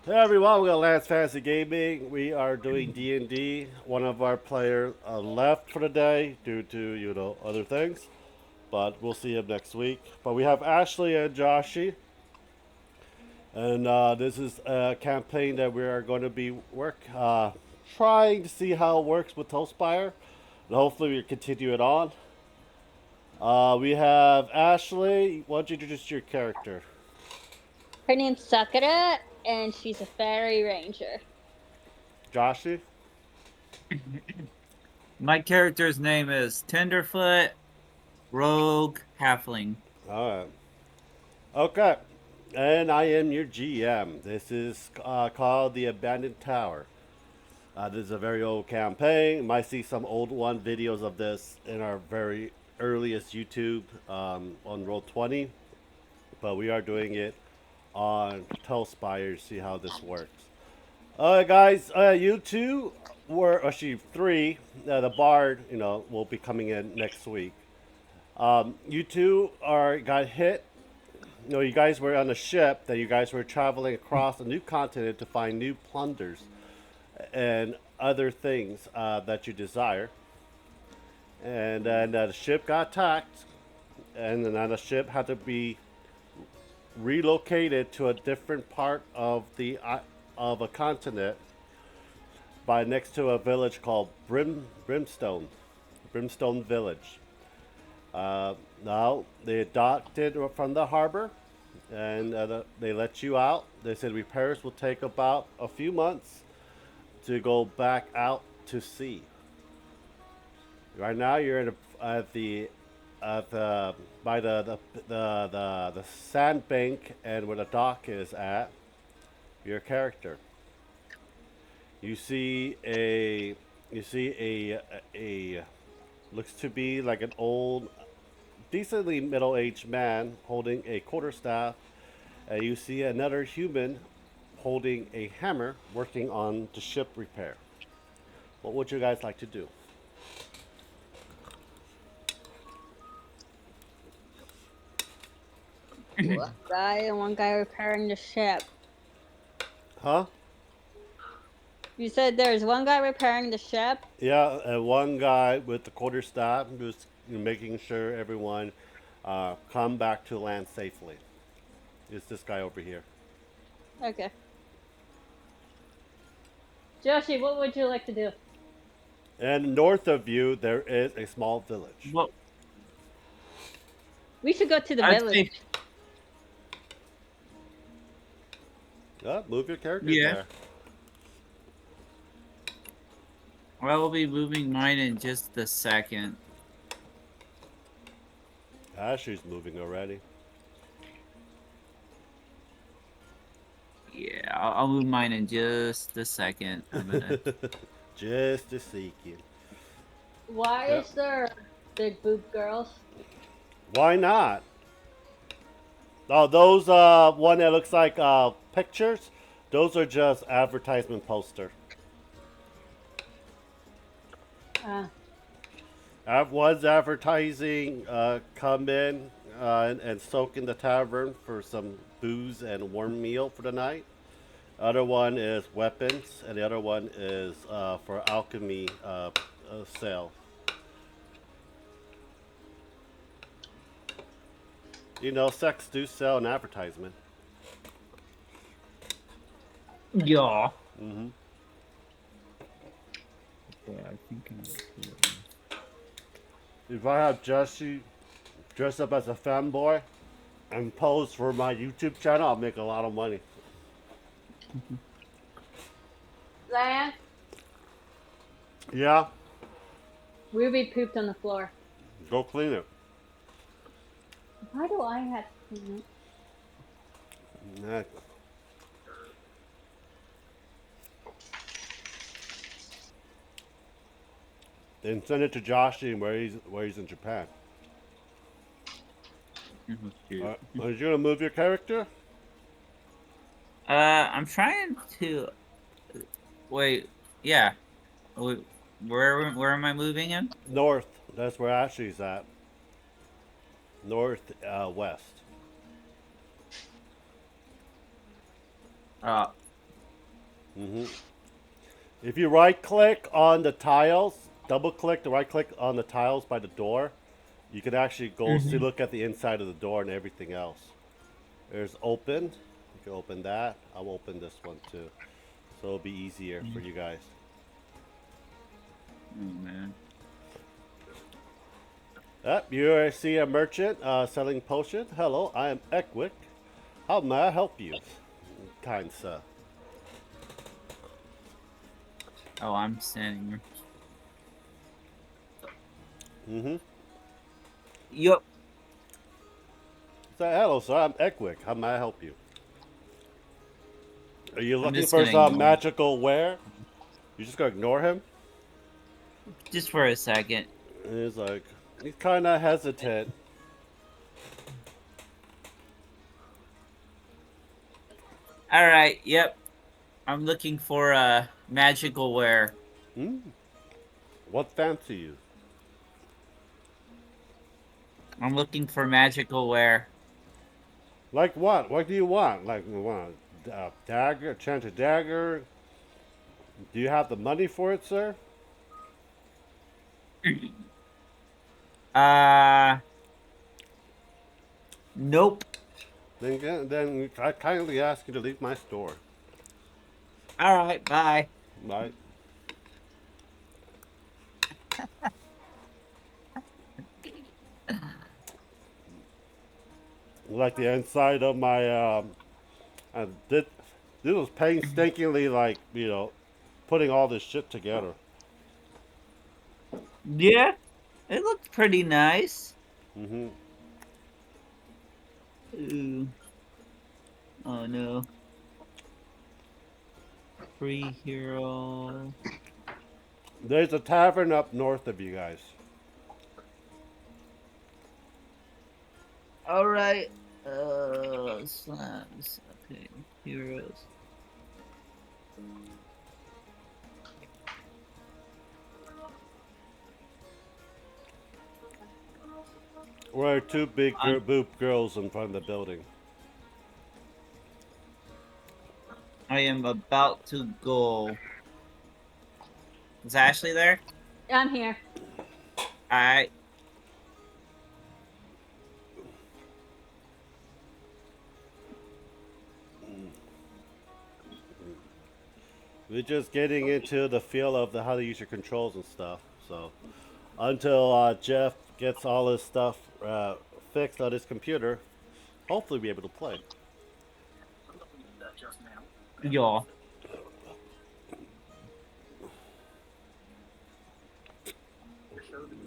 Hey everyone, we got Lance Fantasy Gaming. We are doing D&D. One of our players left for the day due to, other things. But we'll see him next week. But we have Ashley and Joshy. And this is a campaign that we are going to be trying to see how it works with Talespire. And hopefully we continue it on. We have Ashley. Why don't you introduce your character? Her name's Sakura, and she's a fairy ranger. Joshy? My character's name is Tenderfoot, Rogue Halfling. Alright. Okay. And I am your GM. This is called The Abandoned Tower. This is a very old campaign. You might see some old one videos of this in our very earliest YouTube on Roll20. But we are doing it on Talespire to see how this works. Alright, guys. You two were actually three. The bard, will be coming in next week. You two got hit. You guys were on a ship that you guys were traveling across a new continent to find new plunders and other things that you desire. And then the ship got attacked, and then the ship had to be relocated to a different part of a continent by next to a village called Brimstone Village. Now they docked it from the harbor, and they let you out. They said repairs will take about a few months to go back out to sea. Right now, you're at the by the sandbank and where the dock is at. Your character. You see a looks to be like an old, decently middle-aged man holding a quarterstaff. You see another human holding a hammer working on the ship repair. What would you guys like to do? One guy and one guy repairing the ship. Huh? You said there's one guy repairing the ship? Yeah, and one guy with the quarterstaff who's making sure everyone come back to land safely. It's this guy over here. Okay. Joshi, what would you like to do? And north of you, there is a small village. Well, We should go to the I'd village. say, Move your characters yeah, there. I will be moving mine in just a second. Ashley's moving already. Yeah, I'll move mine in just a second. A minute. Just a second. Why Yep. is there big boob girls? Why not? Oh, those one that looks like pictures. Those are just advertisement poster. Uh, Was advertising come in and soak in the tavern for some booze and warm meal for the night. Other one is weapons, and the other one is for alchemy sale. Sex do sell an advertisement. Yeah. Hmm. Okay, I think If I have Jesse dress up as a fanboy and pose for my YouTube channel, I'll make a lot of money. Lance, Yeah, Ruby pooped on the floor. go clean it. Why do I have to clean it? Nah. Then send it to Joshi where he's in Japan. Are you gonna move your character? I'm trying to wait. Yeah. Where am I moving in? North. That's where Ashley's at. North west. Uh, Hmm. If you right click on the tiles, double click to right click on the tiles by the door, you can actually go see Mm-hmm. look at the inside of the door and everything else. There's open. You can open that. I'll open this one too. So it'll be easier for you guys. Oh man. Yep, you see a merchant selling potion. Hello, I am Eckwick. How may I help you? Kind sir. Oh, I'm standing. Mm-hmm. Yup. So, hello sir, I'm Eckwick. How may I help you? Are you I'm looking just for gonna some ignore. magical wear? You just gonna ignore him? Just for a second. And he's like, he's kind of hesitant. All right. Yep. I'm looking for magical wear. Hmm? What fancy you? I'm looking for magical wear. Like what? What do you want? Like you want a dagger, a enchanted dagger? Do you have the money for it, sir? uh, nope. Then I kindly ask you to leave my store. All right. Bye. Right? Like the inside of my I did. This was painstakingly like putting all this shit together. Yeah. It looked pretty nice. Hmm. Ooh. Oh no. Free hero. There's a tavern up north of you guys. All right. Slams. Okay. Heroes. Where are two big I'm, boob girls in front of the building. I am about to go. Is Ashley there? I'm here. I We're just getting into the feel of how to use your controls and stuff. So until Jeff gets all his stuff fixed on his computer, hopefully be able to play. Y'all.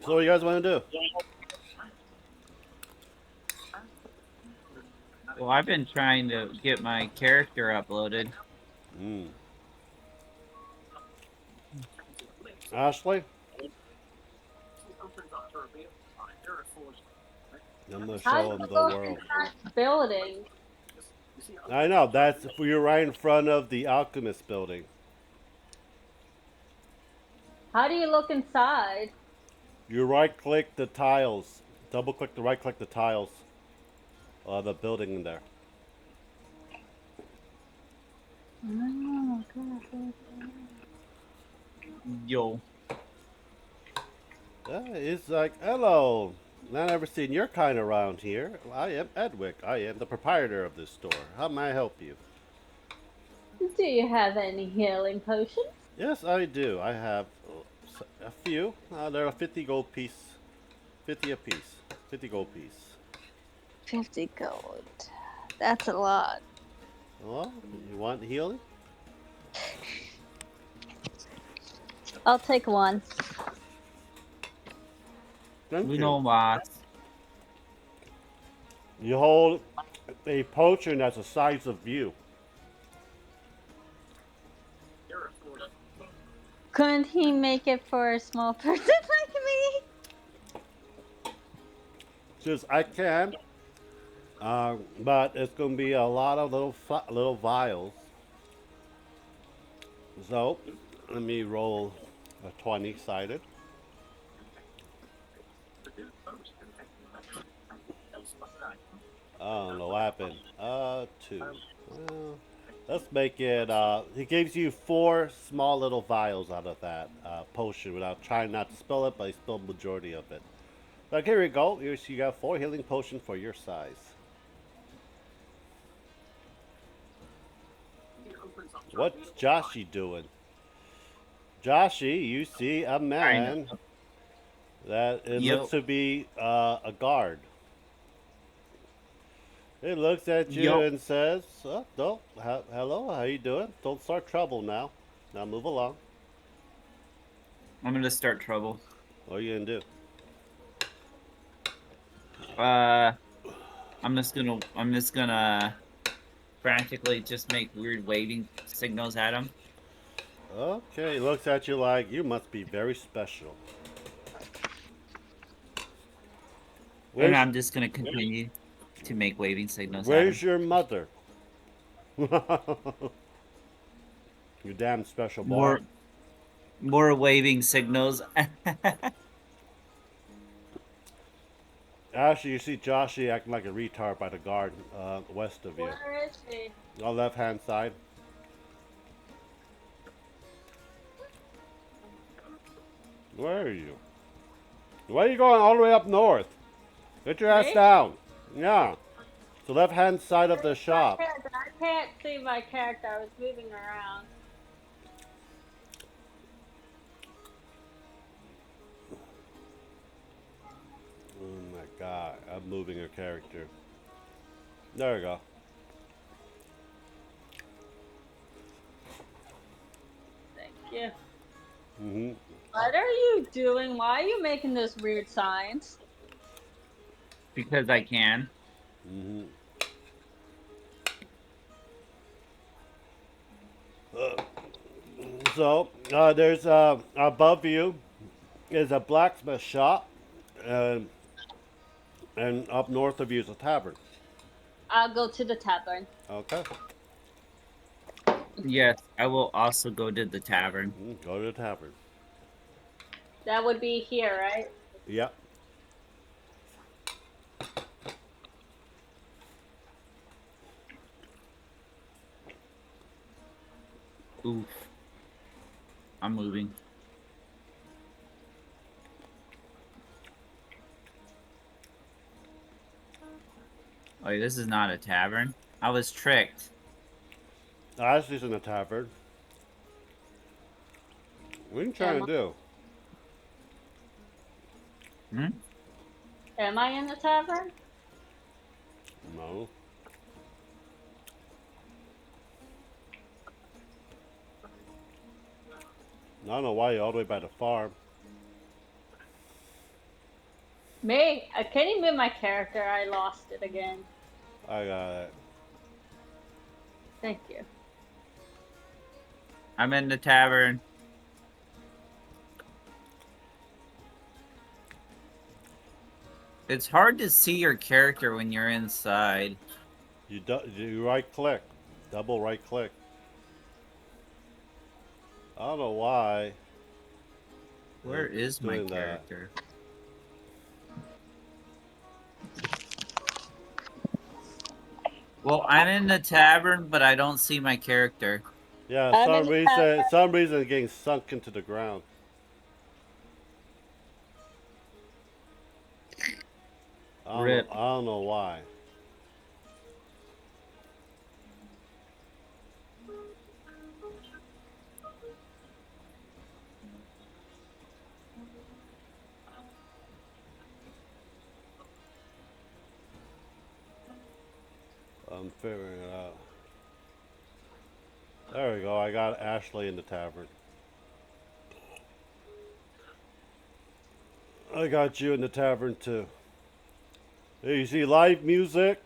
So what do you guys want to do? Well, I've been trying to get my character uploaded. Mm. Ashley, I'm gonna How do show him you the look world. inside the building? I know that's you're right in front of the alchemist building. How do you look inside? You right click the tiles, double click the right click the tiles, the building in there. Oh, God. Yo. It's like, hello. Not ever seen your kind around here. I am Edwick. I am the proprietor of this store. How may I help you? Do you have any healing potions? Yes, I do. I have a few. They're a 50 gold piece. 50 a piece. 50 gold piece. 50 gold. That's a lot. Well, you want healing? I'll take one. Thank We you. know boss. You hold a potion that's the size of you. Couldn't he make it for a small person like me? Says I can, but it's going to be a lot of little vials. So let me roll a 20 sided. I don't know what happened. Two. Well, Let's make it. He gives you 4 small little vials out of that potion without trying not to spill it, but he spilled majority of it. But here we go. You got 4 healing potion for your size. What's Joshy doing? Joshy, you see a I know. man that it looks Yo, to be a guard. He looks at you yo. and says, "Oh, no, hello, how you doing? Don't start trouble now. Now move along. I'm gonna start trouble. What are you gonna do?" Uh, I'm just gonna frantically just make weird waving signals at him. Okay, he looks at you like you must be very special. And Where's I'm just gonna continue to make waving signals at him. Where's your mother? You damn special boy. More more waving signals. Actually, you see Joshy acting like a retard by the guard west of you. Where is she? On the left hand side. Where are you? Why are you going all the way up north? Get your ass Me? down. Yeah. The left hand side of the My shop. character. I can't see my character. I was moving around. Oh my god, I'm moving her character. There we go. Thank you. Hmm. What are you doing? Why are you making those weird signs? Because I can. Hmm. So there's above you is a blacksmith shop, and up north of you is a tavern. I'll go to the tavern. Okay. Yes, I will also go to the tavern. Go to the tavern. That would be here, right? Yep. Oof. I'm moving. Oh, this is not a tavern. I was tricked. Ashley's in the tavern. What are you trying Am to do? Hmm? Am I in the tavern? No. I don't know why you're all the way by the farm. Me? Can you move my character? I lost it again. I got it. Thank you. I'm in the tavern. It's hard to see your character when you're inside. You right click, double right click. I don't know why. Where it's is my doing that. character? Well, I'm in the tavern, but I don't see my character. Yeah, I'm in the tavern. some reason it's getting sunk into the ground. Rip. I don't know why. I'm figuring it out. There we go. I got Ashley in the tavern. I got you in the tavern too. Hey, you see live music,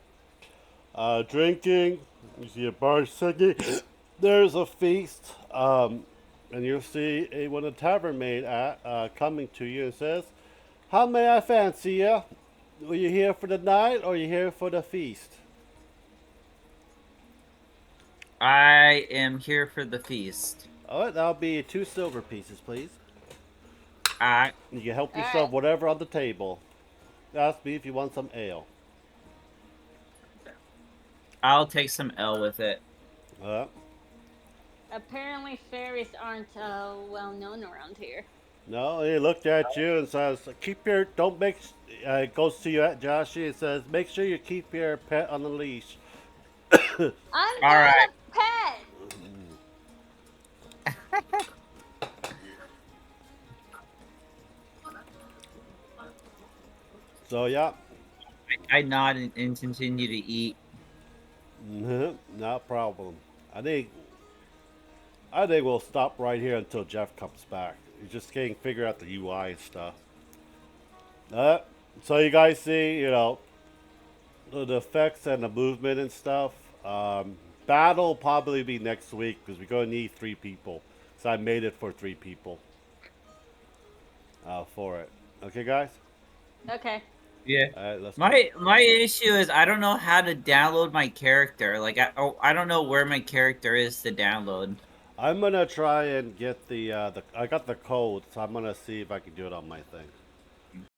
drinking. You see a bar singing. There's a feast. And you'll see one of the tavern maid coming to you and says, "How may I fancy you? Were you here for the night or are you here for the feast?" I am here for the feast. All right, that'll be 2 silver pieces, please. I You can help All yourself right. whatever on the table. Ask me if you want some ale. I'll take some L with it. Uh, Apparently, fairies aren't well known around here. no, he looked at you and says, "Keep your don't make." Goes to you at Joshy and says, "Make sure you keep your pet on the leash." I'm All not right. a pet. So yeah, I nod and continue to eat. not a problem. I think I think we'll stop right here until Jeff comes back. He's just getting figure out the UI and stuff. Uh, so you guys see, the effects and the movement and stuff. Battle will probably be next week because we're gonna need 3 people. So I made it for 3 people for it. Okay, guys. Okay. Yeah. All right, let's go. My issue is I don't know how to download my character. Like I don't know where my character is to download. I'm gonna try and get the I got the code, so I'm gonna see if I can do it on my thing.